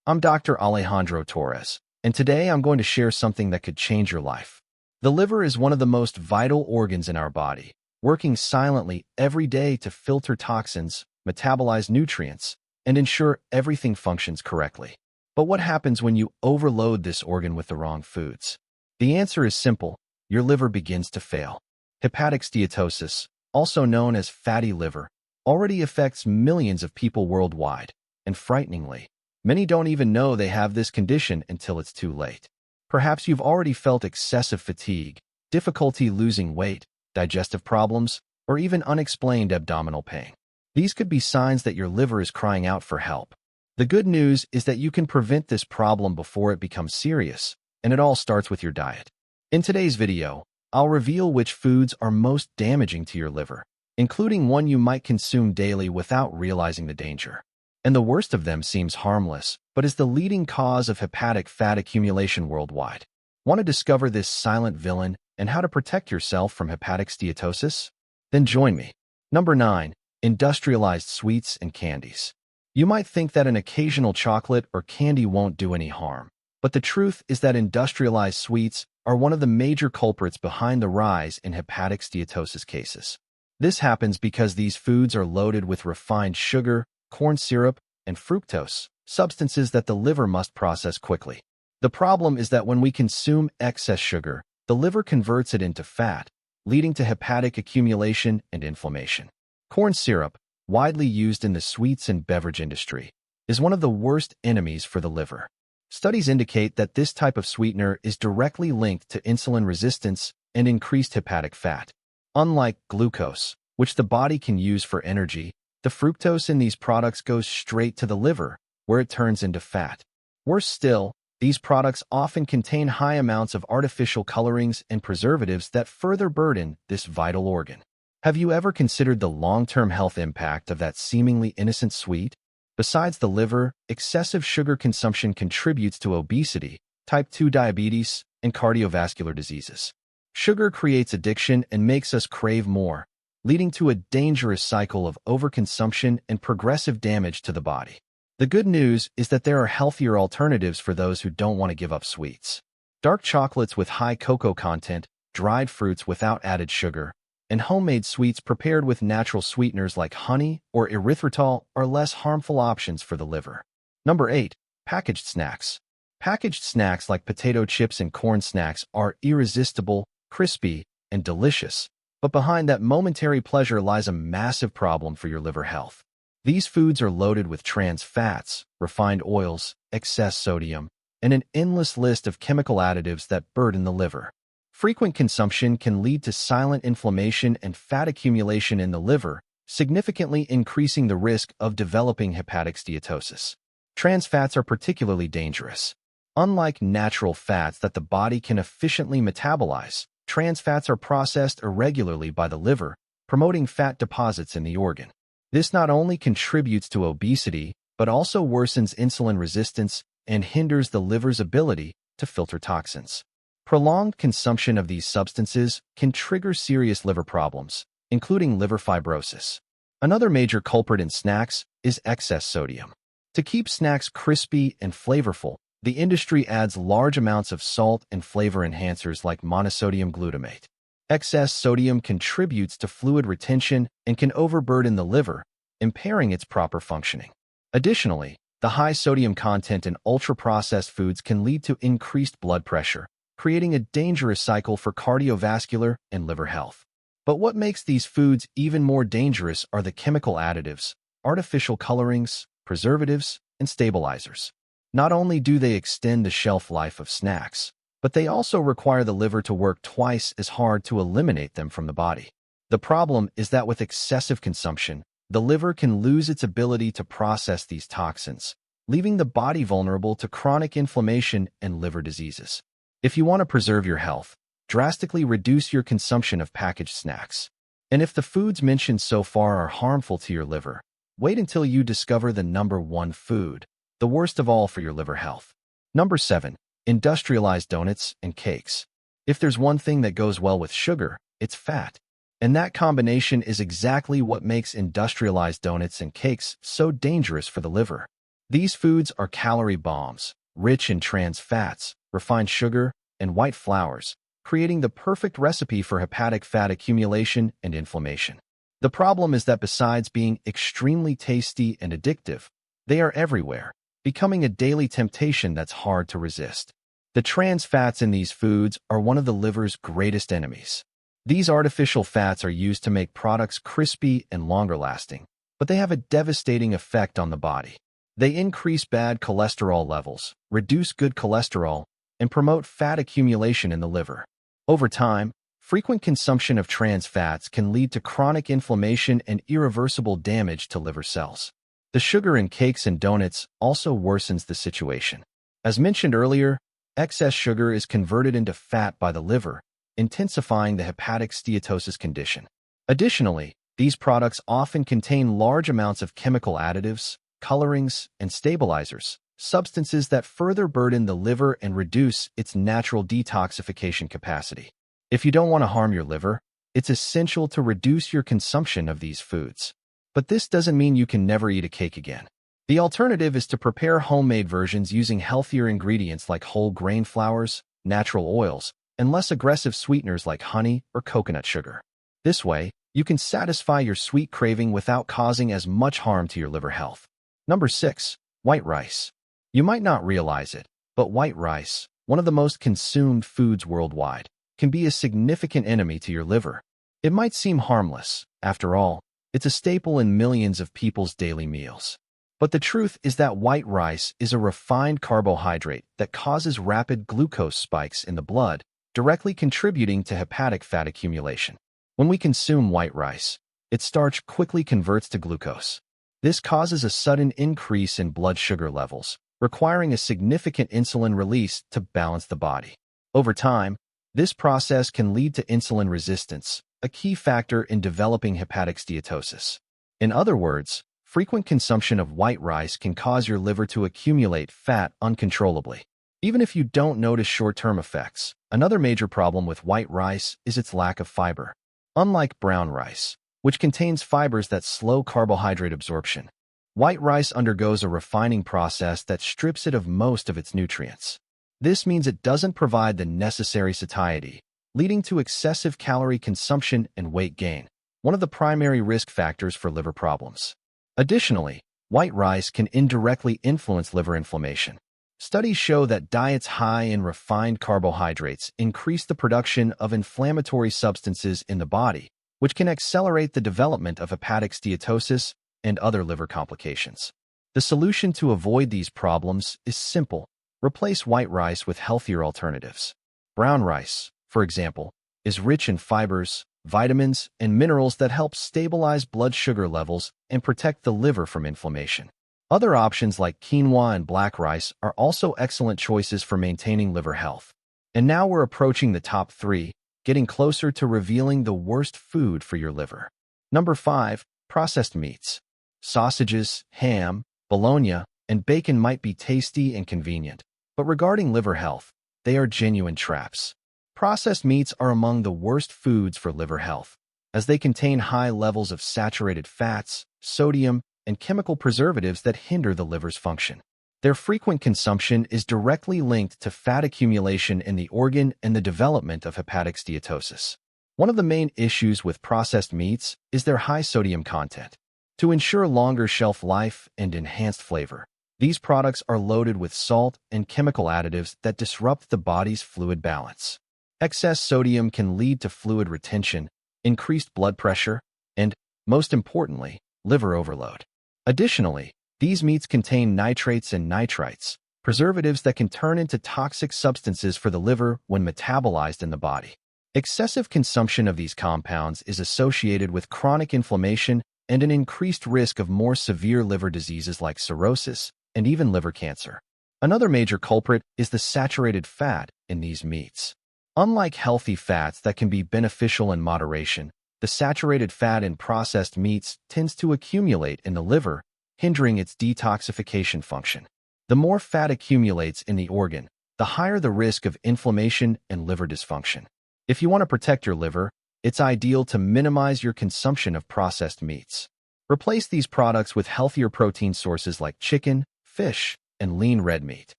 I'm Dr. Alejandro Torres, and today I'm going to share something that could change your life. The liver is one of the most vital organs in our body, working silently every day to filter toxins, metabolize nutrients, and ensure everything functions correctly. But what happens when you overload this organ with the wrong foods? The answer is simple: your liver begins to fail. Hepatic steatosis, also known as fatty liver, already affects millions of people worldwide, and frighteningly, many don't even know they have this condition until it's too late. Perhaps you've already felt excessive fatigue, difficulty losing weight, digestive problems, or even unexplained abdominal pain. These could be signs that your liver is crying out for help. The good news is that you can prevent this problem before it becomes serious, and it all starts with your diet. In today's video, I'll reveal which foods are most damaging to your liver, including one you might consume daily without realizing the danger. And the worst of them seems harmless, but is the leading cause of hepatic fat accumulation worldwide. Want to discover this silent villain and how to protect yourself from hepatic steatosis? Then join me. Number 9. Industrialized sweets and candies. You might think that an occasional chocolate or candy won't do any harm, but the truth is that industrialized sweets are one of the major culprits behind the rise in hepatic steatosis cases. This happens because these foods are loaded with refined sugar, corn syrup, and fructose, substances that the liver must process quickly. The problem is that when we consume excess sugar, the liver converts it into fat, leading to hepatic accumulation and inflammation. Corn syrup, widely used in the sweets and beverage industry, is one of the worst enemies for the liver. Studies indicate that this type of sweetener is directly linked to insulin resistance and increased hepatic fat. Unlike glucose, which the body can use for energy, the fructose in these products goes straight to the liver, where it turns into fat. Worse still, these products often contain high amounts of artificial colorings and preservatives that further burden this vital organ. Have you ever considered the long-term health impact of that seemingly innocent sweet? Besides the liver, excessive sugar consumption contributes to obesity, type 2 diabetes, and cardiovascular diseases. Sugar creates addiction and makes us crave more, leading to a dangerous cycle of overconsumption and progressive damage to the body. The good news is that there are healthier alternatives for those who don't want to give up sweets. Dark chocolates with high cocoa content, dried fruits without added sugar, and homemade sweets prepared with natural sweeteners like honey or erythritol are less harmful options for the liver. Number 8. Packaged snacks. Packaged snacks like potato chips and corn snacks are irresistible, crispy, and delicious, but behind that momentary pleasure lies a massive problem for your liver health. These foods are loaded with trans fats, refined oils, excess sodium, and an endless list of chemical additives that burden the liver. Frequent consumption can lead to silent inflammation and fat accumulation in the liver, significantly increasing the risk of developing hepatic steatosis. Trans fats are particularly dangerous. Unlike natural fats that the body can efficiently metabolize, trans fats are processed irregularly by the liver, promoting fat deposits in the organ. This not only contributes to obesity, but also worsens insulin resistance and hinders the liver's ability to filter toxins. Prolonged consumption of these substances can trigger serious liver problems, including liver fibrosis. Another major culprit in snacks is excess sodium. To keep snacks crispy and flavorful, the industry adds large amounts of salt and flavor enhancers like monosodium glutamate. Excess sodium contributes to fluid retention and can overburden the liver, impairing its proper functioning. Additionally, the high sodium content in ultra-processed foods can lead to increased blood pressure, creating a dangerous cycle for cardiovascular and liver health. But what makes these foods even more dangerous are the chemical additives, artificial colorings, preservatives, and stabilizers. Not only do they extend the shelf life of snacks, but they also require the liver to work twice as hard to eliminate them from the body. The problem is that with excessive consumption, the liver can lose its ability to process these toxins, leaving the body vulnerable to chronic inflammation and liver diseases. If you want to preserve your health, drastically reduce your consumption of packaged snacks. And if the foods mentioned so far are harmful to your liver, wait until you discover the number 1 food, the worst of all for your liver health. Number 7. Industrialized donuts and cakes. If there's one thing that goes well with sugar, it's fat. And that combination is exactly what makes industrialized donuts and cakes so dangerous for the liver. These foods are calorie bombs, rich in trans fats, refined sugar, and white flours, creating the perfect recipe for hepatic fat accumulation and inflammation. The problem is that besides being extremely tasty and addictive, they are everywhere, becoming a daily temptation that's hard to resist. The trans fats in these foods are one of the liver's greatest enemies. These artificial fats are used to make products crispy and longer-lasting, but they have a devastating effect on the body. They increase bad cholesterol levels, reduce good cholesterol, and promote fat accumulation in the liver. Over time, frequent consumption of trans fats can lead to chronic inflammation and irreversible damage to liver cells. The sugar in cakes and donuts also worsens the situation. As mentioned earlier, excess sugar is converted into fat by the liver, intensifying the hepatic steatosis condition. Additionally, these products often contain large amounts of chemical additives, colorings, and stabilizers, substances that further burden the liver and reduce its natural detoxification capacity. If you don't want to harm your liver, it's essential to reduce your consumption of these foods. But this doesn't mean you can never eat a cake again. The alternative is to prepare homemade versions using healthier ingredients like whole grain flours, natural oils, and less aggressive sweeteners like honey or coconut sugar. This way, you can satisfy your sweet craving without causing as much harm to your liver health. Number 6. White rice. You might not realize it, but white rice, one of the most consumed foods worldwide, can be a significant enemy to your liver. It might seem harmless. After all, it's a staple in millions of people's daily meals. But the truth is that white rice is a refined carbohydrate that causes rapid glucose spikes in the blood, directly contributing to hepatic fat accumulation. When we consume white rice, its starch quickly converts to glucose. This causes a sudden increase in blood sugar levels, requiring a significant insulin release to balance the body. Over time, this process can lead to insulin resistance, a key factor in developing hepatic steatosis. In other words, frequent consumption of white rice can cause your liver to accumulate fat uncontrollably. Even if you don't notice short-term effects, another major problem with white rice is its lack of fiber. Unlike brown rice, which contains fibers that slow carbohydrate absorption, white rice undergoes a refining process that strips it of most of its nutrients. This means it doesn't provide the necessary satiety, leading to excessive calorie consumption and weight gain, one of the primary risk factors for liver problems. Additionally, white rice can indirectly influence liver inflammation. Studies show that diets high in refined carbohydrates increase the production of inflammatory substances in the body, which can accelerate the development of hepatic steatosis and other liver complications. The solution to avoid these problems is simple. Replace white rice with healthier alternatives. Brown rice, for example, is rich in fibers, vitamins, and minerals that help stabilize blood sugar levels and protect the liver from inflammation. Other options like quinoa and black rice are also excellent choices for maintaining liver health. And now we're approaching the top 3, getting closer to revealing the worst food for your liver. Number 5. Processed meats. Sausages, ham, bologna, and bacon might be tasty and convenient, but regarding liver health, they are genuine traps. Processed meats are among the worst foods for liver health, as they contain high levels of saturated fats, sodium, and chemical preservatives that hinder the liver's function. Their frequent consumption is directly linked to fat accumulation in the organ and the development of hepatic steatosis. One of the main issues with processed meats is their high sodium content. To ensure longer shelf life and enhanced flavor, these products are loaded with salt and chemical additives that disrupt the body's fluid balance. Excess sodium can lead to fluid retention, increased blood pressure, and, most importantly, liver overload. Additionally, these meats contain nitrates and nitrites, preservatives that can turn into toxic substances for the liver when metabolized in the body. Excessive consumption of these compounds is associated with chronic inflammation and an increased risk of more severe liver diseases like cirrhosis and even liver cancer. Another major culprit is the saturated fat in these meats. Unlike healthy fats that can be beneficial in moderation, the saturated fat in processed meats tends to accumulate in the liver, hindering its detoxification function. The more fat accumulates in the organ, the higher the risk of inflammation and liver dysfunction. If you want to protect your liver, it's ideal to minimize your consumption of processed meats. Replace these products with healthier protein sources like chicken, fish, and lean red meat.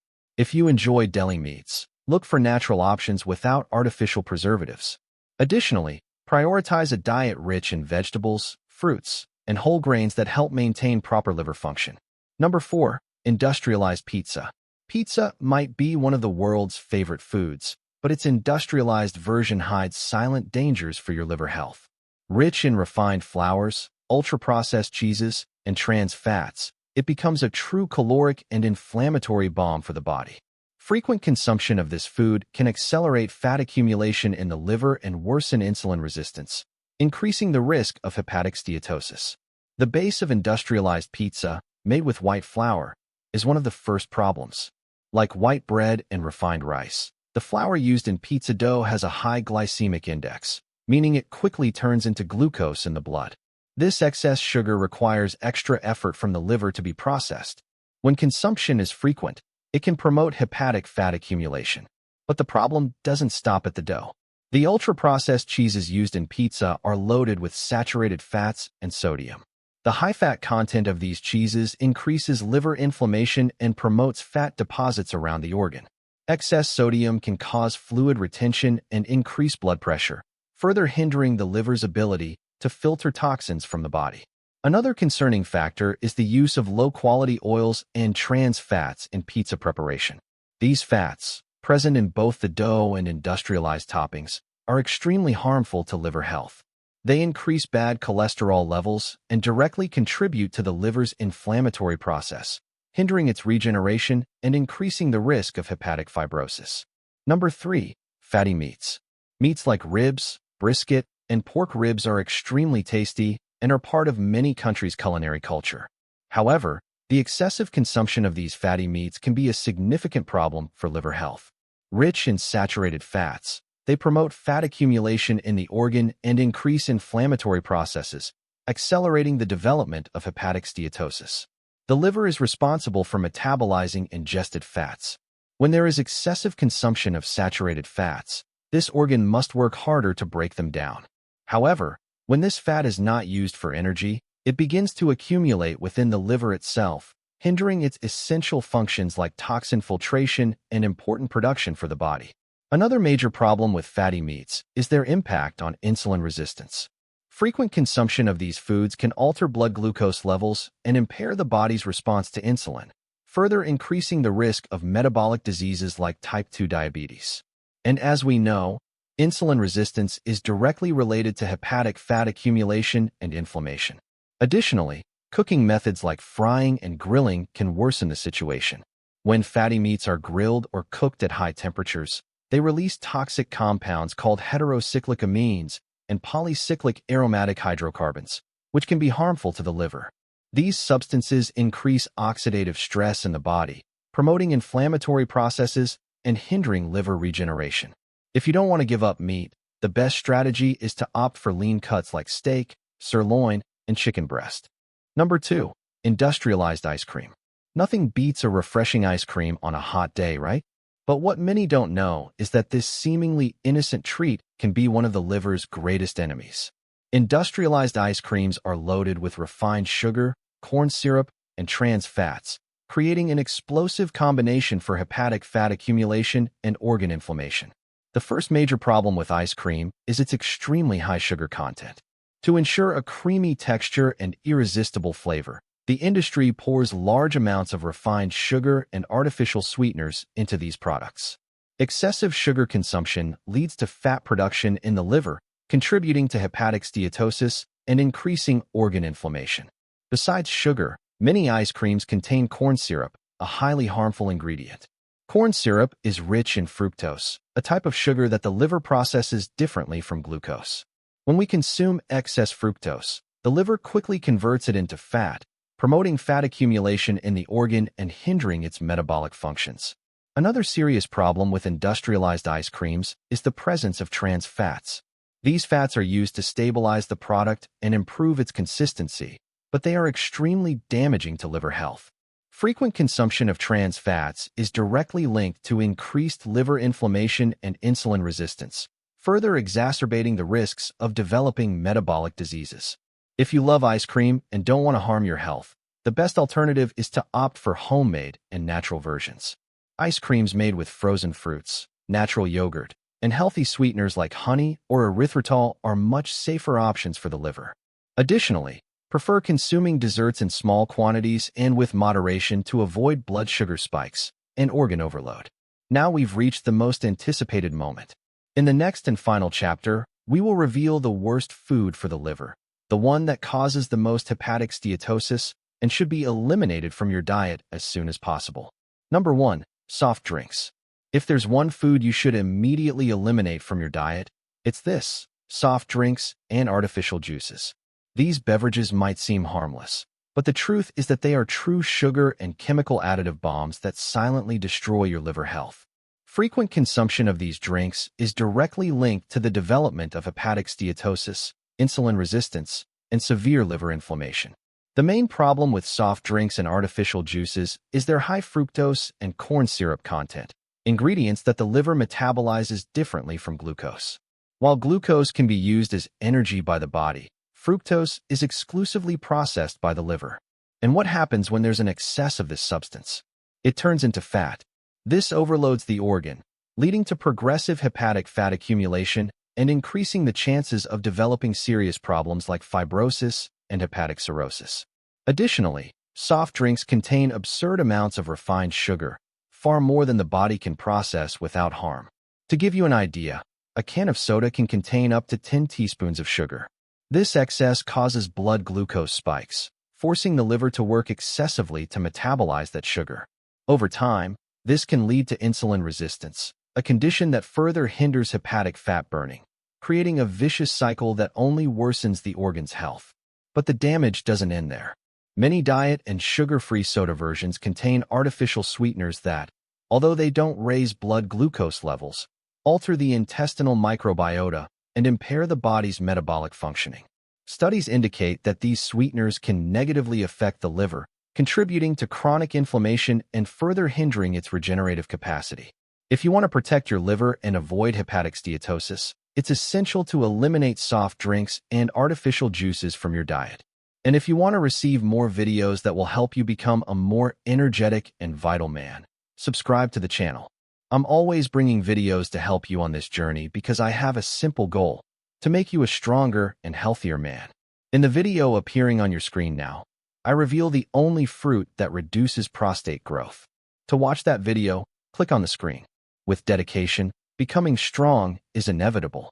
If you enjoy deli meats, look for natural options without artificial preservatives. Additionally, prioritize a diet rich in vegetables, fruits, and whole grains that help maintain proper liver function. Number 4. Industrialized pizza. Pizza might be one of the world's favorite foods, but its industrialized version hides silent dangers for your liver health. Rich in refined flours, ultra-processed cheeses, and trans fats, it becomes a true caloric and inflammatory bomb for the body. Frequent consumption of this food can accelerate fat accumulation in the liver and worsen insulin resistance, increasing the risk of hepatic steatosis. The base of industrialized pizza, made with white flour, is one of the first problems. Like white bread and refined rice, the flour used in pizza dough has a high glycemic index, meaning it quickly turns into glucose in the blood. This excess sugar requires extra effort from the liver to be processed. When consumption is frequent, it can promote hepatic fat accumulation. But the problem doesn't stop at the dough. The ultra-processed cheeses used in pizza are loaded with saturated fats and sodium. The high-fat content of these cheeses increases liver inflammation and promotes fat deposits around the organ. Excess sodium can cause fluid retention and increase blood pressure, further hindering the liver's ability to filter toxins from the body. Another concerning factor is the use of low-quality oils and trans fats in pizza preparation. These fats, present in both the dough and industrialized toppings, are extremely harmful to liver health. They increase bad cholesterol levels and directly contribute to the liver's inflammatory process, hindering its regeneration and increasing the risk of hepatic fibrosis. Number 3. Fatty meats. Meats like ribs, brisket, and pork ribs are extremely tasty and are part of many countries' culinary culture. However, the excessive consumption of these fatty meats can be a significant problem for liver health. Rich in saturated fats, they promote fat accumulation in the organ and increase inflammatory processes, accelerating the development of hepatic steatosis. The liver is responsible for metabolizing ingested fats. When there is excessive consumption of saturated fats, this organ must work harder to break them down. However, when this fat is not used for energy, it begins to accumulate within the liver itself, hindering its essential functions like toxin filtration and important production for the body. Another major problem with fatty meats is their impact on insulin resistance. Frequent consumption of these foods can alter blood glucose levels and impair the body's response to insulin, further increasing the risk of metabolic diseases like type 2 diabetes. And as we know, insulin resistance is directly related to hepatic fat accumulation and inflammation. Additionally, cooking methods like frying and grilling can worsen the situation. When fatty meats are grilled or cooked at high temperatures, they release toxic compounds called heterocyclic amines and polycyclic aromatic hydrocarbons, which can be harmful to the liver. These substances increase oxidative stress in the body, promoting inflammatory processes and hindering liver regeneration. If you don't want to give up meat, the best strategy is to opt for lean cuts like steak, sirloin, and chicken breast. Number 2. Industrialized ice cream. Nothing beats a refreshing ice cream on a hot day, right? But what many don't know is that this seemingly innocent treat can be one of the liver's greatest enemies. Industrialized ice creams are loaded with refined sugar, corn syrup, and trans fats, creating an explosive combination for hepatic fat accumulation and organ inflammation. The first major problem with ice cream is its extremely high sugar content. To ensure a creamy texture and irresistible flavor, the industry pours large amounts of refined sugar and artificial sweeteners into these products. Excessive sugar consumption leads to fat production in the liver, contributing to hepatic steatosis and increasing organ inflammation. Besides sugar, many ice creams contain corn syrup, a highly harmful ingredient. Corn syrup is rich in fructose, a type of sugar that the liver processes differently from glucose. When we consume excess fructose, the liver quickly converts it into fat, promoting fat accumulation in the organ and hindering its metabolic functions. Another serious problem with industrialized ice creams is the presence of trans fats. These fats are used to stabilize the product and improve its consistency, but they are extremely damaging to liver health. Frequent consumption of trans fats is directly linked to increased liver inflammation and insulin resistance, further exacerbating the risks of developing metabolic diseases. If you love ice cream and don't want to harm your health, the best alternative is to opt for homemade and natural versions. Ice creams made with frozen fruits, natural yogurt, and healthy sweeteners like honey or erythritol are much safer options for the liver. Additionally, prefer consuming desserts in small quantities and with moderation to avoid blood sugar spikes and organ overload. Now we've reached the most anticipated moment. In the next and final chapter, we will reveal the worst food for the liver, the one that causes the most hepatic steatosis and should be eliminated from your diet as soon as possible. Number 1. Soft drinks. If there's one food you should immediately eliminate from your diet, it's this: soft drinks and artificial juices. These beverages might seem harmless, but the truth is that they are true sugar and chemical additive bombs that silently destroy your liver health. Frequent consumption of these drinks is directly linked to the development of hepatic steatosis, insulin resistance, and severe liver inflammation. The main problem with soft drinks and artificial juices is their high fructose and corn syrup content, ingredients that the liver metabolizes differently from glucose. While glucose can be used as energy by the body, fructose is exclusively processed by the liver. And what happens when there's an excess of this substance? It turns into fat. This overloads the organ, leading to progressive hepatic fat accumulation and increasing the chances of developing serious problems like fibrosis and hepatic cirrhosis. Additionally, soft drinks contain absurd amounts of refined sugar, far more than the body can process without harm. To give you an idea, a can of soda can contain up to 10 teaspoons of sugar. This excess causes blood glucose spikes, forcing the liver to work excessively to metabolize that sugar. Over time, this can lead to insulin resistance, a condition that further hinders hepatic fat burning, creating a vicious cycle that only worsens the organ's health. But the damage doesn't end there. Many diet and sugar-free soda versions contain artificial sweeteners that, although they don't raise blood glucose levels, alter the intestinal microbiota and impair the body's metabolic functioning. Studies indicate that these sweeteners can negatively affect the liver, contributing to chronic inflammation and further hindering its regenerative capacity. If you want to protect your liver and avoid hepatic steatosis, it's essential to eliminate soft drinks and artificial juices from your diet. And if you want to receive more videos that will help you become a more energetic and vital man, subscribe to the channel. I'm always bringing videos to help you on this journey because I have a simple goal: to make you a stronger and healthier man. In the video appearing on your screen now, I reveal the only fruit that reduces prostate growth. To watch that video, click on the screen. With dedication, becoming strong is inevitable.